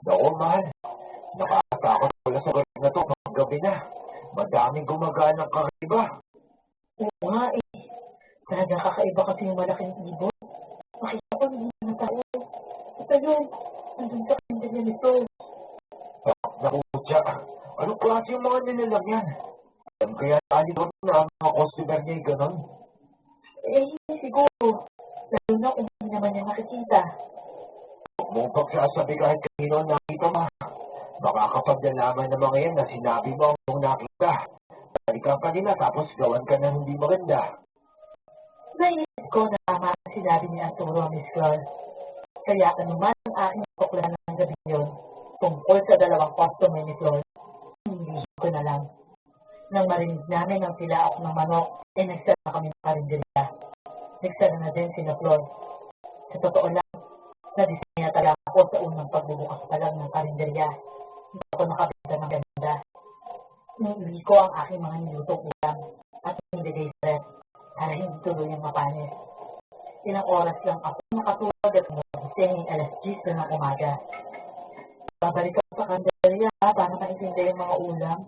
Naku, mahal. Nakakatakot pala sa gabi na to pag gabi na. Madaming gumaganang kakaiba. Oo nga eh. Talagang kakaiba kasi yung malaking ibon. Makita ko hindi na tao. At ayun, nandun sa kanya nito. Naku, siya. Anong klase yung mga nilalang yan? Alam kaya tali doon na ang mga customer niya yung ganon? Eh, siguro. Lalo na kung hindi naman niya nakikita. Huwag mong pagsasabi kahit kanino ang nakita mo. Baka kapag nalaman ng mga yan na sinabi mo ang iyong nakita, balikan ka nila tapos gawan ka na hindi maganda. Naisip ko na tama ang sinabi ni Arturo, Miss Flor. Kaya anuman ang aking tuklan ng gabi yun, tungkol sa dalawang customer ni Flor, hindi ko na lang. Nang marinig namin ang tilaok ng manok, nagsara na kami ng karinderya. Nagsara na din sina Flor. Sa totoo lang, nadisaya talaga ako sa unang pagbubukas pa lang ng karinderya. Hindi ako nakabenta ng ganda. Inuwi ko ang aking mga nilutong ulam at nilagay sa ref para hindi tuluyang mapanis. Ilang oras lang ako nakatulog at magising alas 10 ng umaga. Babalik ako sa karinderya para maintindihan yung mga ulam.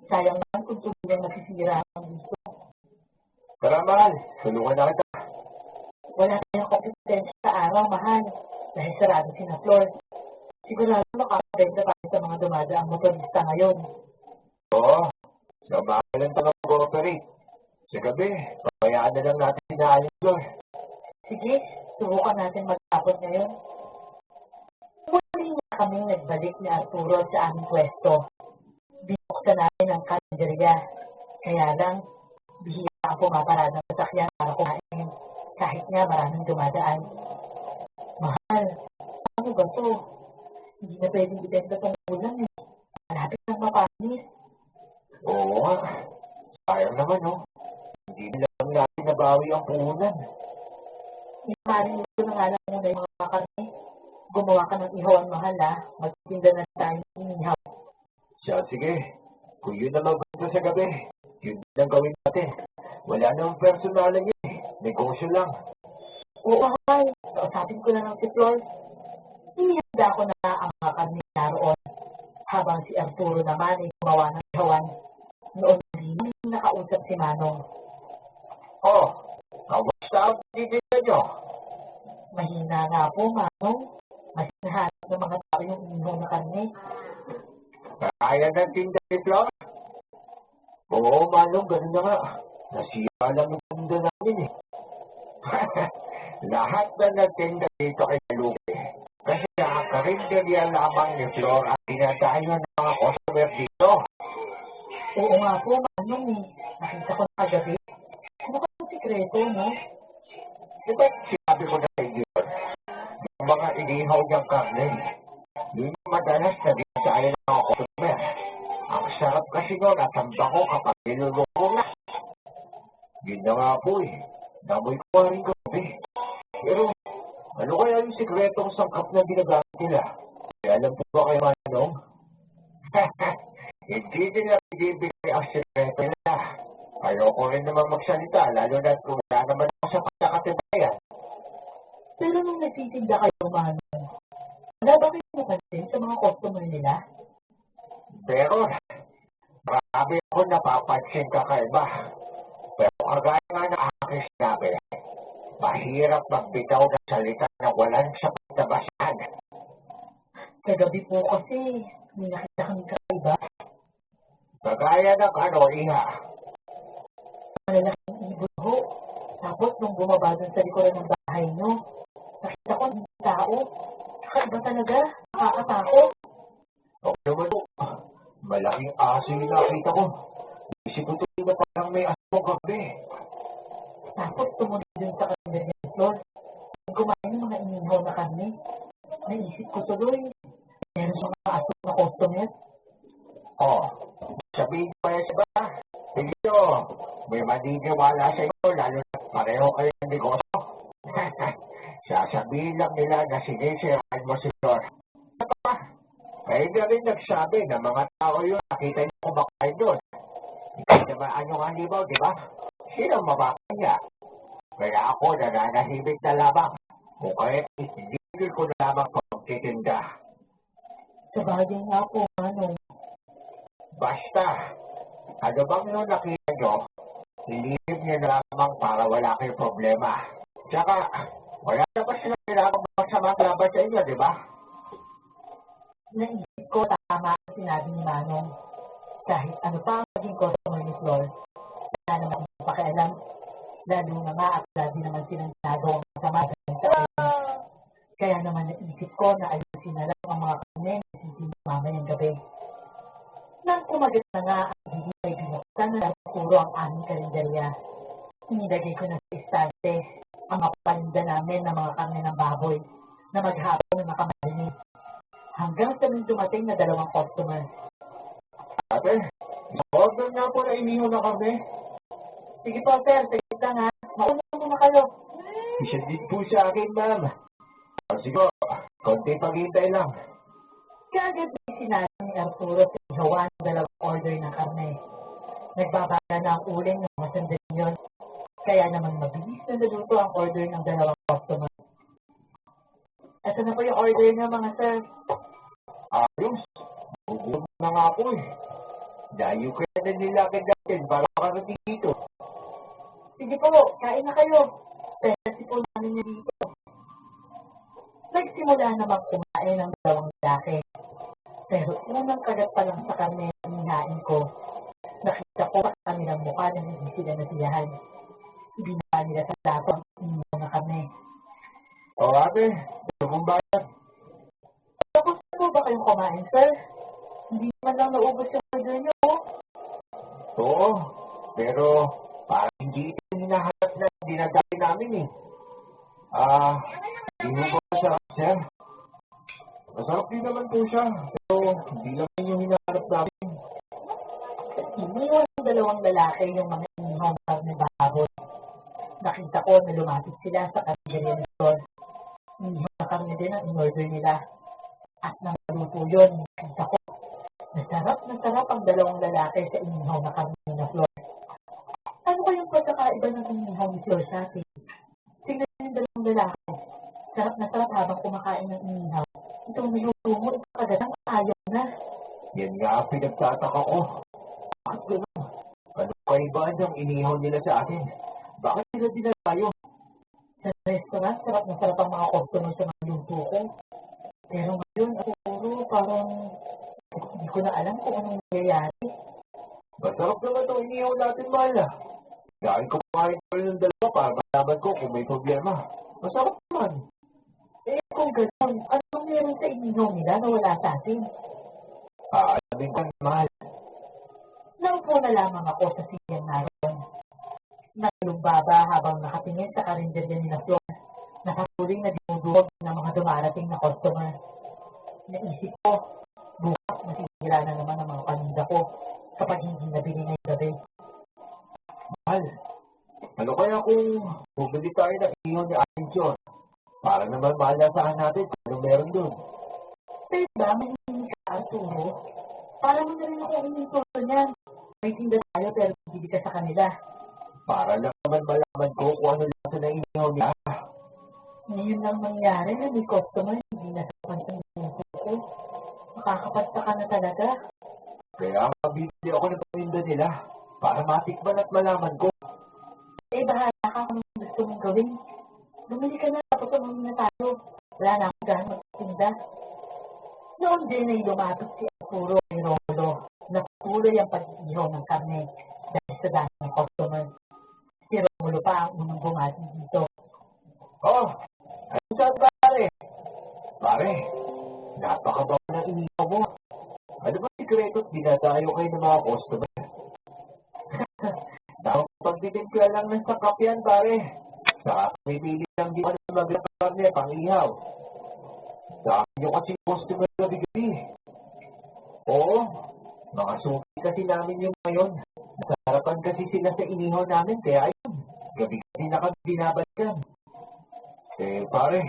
Sayang naman kung tuluyang masisira ang gusto. Tara, mahal. Tulungan na kita. Wala tayong kompetensya sa araw, mahal. Dahil sarado si na Flor. Sigurado makakabenta tayo sa mga dumadaang motorista ngayon. Oo. Sa mahalan pa mag-cooperate. Sa gabi, pabayaan na lang natin sinaaling doon. Sige, subukan natin magtapon ngayon. Muli na kaming nagbalik ni Arturo sa aming pwesto. Binuksan namin ang karinderya. Kaya lang, bihira ang pumaparada ng sasakyan para kumain. Kahit nga maraming dumadaan. Mahal, ano ba to? Hindi na pwedeng ibenta tong ulam eh. Malapit ng mapanis. Oo nga. Sayang naman, no? Hindi na lang natin nabawi ang puhunan. Iparin ko na nga lang muna yung mga karne. Gumawa ka ng ihawan, mahal ha. Magtinda na tayo ng inihaw. Siya, sige. Kung yun na magbenta sa gabi, yun lang gawin natin. Wala namang personalan yun eh. Negosyo lang. Oo, mahal. Kausapin ko na ng si Flor. Inihanda ko na ang mga karne naroon. Habang si Arturo naman ay gumawa ng ihawan. Noon din nakausap si Manong. Oh, kamusta ang tinitira nyo? Mahina nga po, Manong. Mas nahanap ng mga tao yung inihaw na karne. Kaya ng tinda ni Flor? Oo, Manong, ganun na nga. Nasira lang yung tinda namin eh. Lahat na nagtinda dito ay nalugi. Kasi ang karinderya lamang ni Flor ang tinatayo ng mga customer dito. Oo nga po, Manong eh. Nakita ko na kagabi. Mukhang sikreto, no? Diba sinabi ko na kayo yun? Yung mga inihaw niyang karne, yun yung madalas na dinatayo ng mga customer. Ang sarap kasi nun at ang bango kapag niluluto na. Yun na nga po eh. Namoy ko rin gabi. Pero ano kaya yung sikretong sangkap na ginagamit nila? Kaya alam po ba kayo, Manong? Hindi nila binibigay ang sikreto nila. Ayoko rin naman magsalita, lalo na kung wala naman ako sa pagkakatibayan. Pero nung nagtitinda kayo, Manong, wala ba kayo napansin sa mga customer nila? Pero, marami ako napapansin kakaiba. Pero kagaya nga na aking sinabi, mahirap magbitaw ng salita na walang sapat na basahan. Kagabi po kasi, may nakita kami kakaiba. Kagaya ng ano, iha. Malalaking ibon ho. Tapos nung bumaba dun sa likuran ng bahay nyo, nakita ko ang tao. Kakaiba talaga, nakakatakot. O naman po, malaking aso yung nakita ko. Isip ko tuloy na parang may aso gabi. Tapos tumunod din sa karinderya ni Flor. Nung kumain ng mga inihaw na karne, naisip ko tuloy, meron siyang mga aso na customer. Oh, sabihin ko yan siya ba? Sige nyo, may maniniwala sa inyo, lalo na pareho kayo ng negosyo. Sasabihin lang nila na sinisiraan mo si Flor. Ano pa? Kayo na rin nagsabi na mga tao yun, nakita niyo kumakain doon. Hindi naman ano nga libaw, di ba? Sino mapapanya? Kaya ako nananahimik na lamang. Kung kaya, hindi ko na lamang pagtitinda. Sa bagay nga po, Manong. Basta, ano bang yung nakita nyo, ilihim nyo na lamang para wala kayong problema. Tsaka, wala na ba sila kailangan masamang laban sa inyo, di ba? Naisip ko tama ang sinabi ni Manong. Kahit ano pa ang maging customer ni Flor, wala naman ang pakialam. Lalo na nga at lagi naman silang ginagawang masama sa akin. Kaya naman naisip ko na ayusin na lang ang mga kanya na sising mamayang gabi. Nang kumagat na nga ang hindi may binuksan na puro ang aming karinderya, inilagay ko na sa istante ang mga paninda namin ng mga karne ng baboy na maghapon na nakamarinig. Hanggang sa nung dumating na 2 customer. Ate, order nga po na iniho na kami. Sige po sir, sige ka nga. Mauna muna kayo. Isa din po sa akin, ma'am. Sige, konti paghintay lang. Kaagad may sinabi ni Arturo sa ihawa ng 2 order ng karne. Nagbabala na ang uling ng mga sandali yun. Kaya naman mabilis na naluto ang order ng 2 customer. Ito na po yung order niya mga sir. Ayos, gugutom na nga po eh. Dayo kaya na nila kagatin para makarating dito. Sige po, kain na kayo. Pwede po namin niya dito. Nagsimula naman kumain ng 2 lalaki. Pero unang kagat pa lang sa karne na hinain ko, nakita ko sa kanilang mukha na hindi sila nasiyahan. Ibinaba nila sa plato ang inihaw na karne. O ate, gusto mong bayad? Tapos na po ba kayong kumain, sir? Hindi naman lang naubos yung order niyo. Oo, pero parang hindi ito hinahanap na dinadali namin eh. Hindi mo ba masarap, sir? Masarap din naman po siya, pero hindi naman yung hinahanap namin. Iniwan ng 2 lalaki yung mga inihaw na karne baboy. Nakita ko na lumapit sila sa karinderya ni Flor. Inihaw na karne din ang in-order nila. At nang maluto yun, nakita ko, nasarap ang 2 lalaki sa inihaw na karne na Flor. Ano ba yung pagkakaiba ng inihaw ni Flor sa atin? Tingnan yung 2 lalaki. Sarap na sarap habang kumakain ng inihaw. Itong niluto mo, ito kagatang ayaw na. Yan nga ang pinagtataka ko. Bakit gano'n? Ano kaibaan yung inihaw nila sa atin? Bakit nila dinalayo? Sa restaurant, sarap na sarap ang mga customer sa mga luto ko. Pero ngayon, puro parang hindi ko na alam kung anong nangyayari. Masarap naman itong inihaw natin, mahal ah. Dahil kumain ko rin ng 2 para malaman ko kung may problema. Masarap naman. Eh kung gano'n, anong meron sa inihaw nila na wala sa atin? Alamin ka, mahal. Naupo na lamang ako sa siyang naroon. Nalumbaba habang nakatingin sa karinderya ni na Flor. Nakatuling na dinudurog ng mga dumarating na customer. Naisip ko, bukas masisira na naman ang mga paninda ko kapag hindi nabili ngayong gabi. Mahal, ano kaya kung bumili tayo ng inihaw ni Aling John? Para naman malasahan natin kung ano meron doon. Pero ba, mahihinig ka, Arturo? Para mo na rin ako umintuto niyan. May tinda tayo pero hindi ka sa kanila. Para lang naman malaman ko kung ano lasa ng inihaw niya. Ngayon lang mangyari na may customer hindi nasapan sa minuto ko. Makakapagtaka na talaga. Kaya mabibili ako ng paninda nila para matikman at malaman ko. Eh, bahala ka kung anong gusto mong gawin. Bumili ka na, tapos umamin na tayo. Wala na akong gano'n magtinda. Noon din ay lumapit si Arturo kay Rolo. Naputuloy ang pag-iihaw ng karne dahil sa dami ng customer. Si Romulo pa ang unang bumati dito. Oh, ano saan pare? Pare, napakabaw ng inihaw mo. Ano ba sikreto at dinadayo kayo ng mga customer? Pagtitimpla lang ng sakapyan, pare. Saka pipili lang di ko na maglakar niya pang ihaw. Sa akin yung kasi customer gabi-gabi. Oo, mga suki kasi namin yung ngayon. Nasarapan kasi sila sa inihaw namin, kaya ayun, gabi-gabi na kami binabalikan. Eh, pare,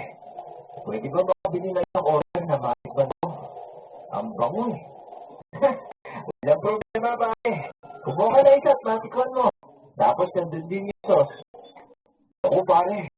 pwede ba makabili na isang order na matikman mo? Ang bango eh. Walang problema, pare. Kumuha ka na isa at matikman mo. Tapos nandun din yung sauce. Ako, pare,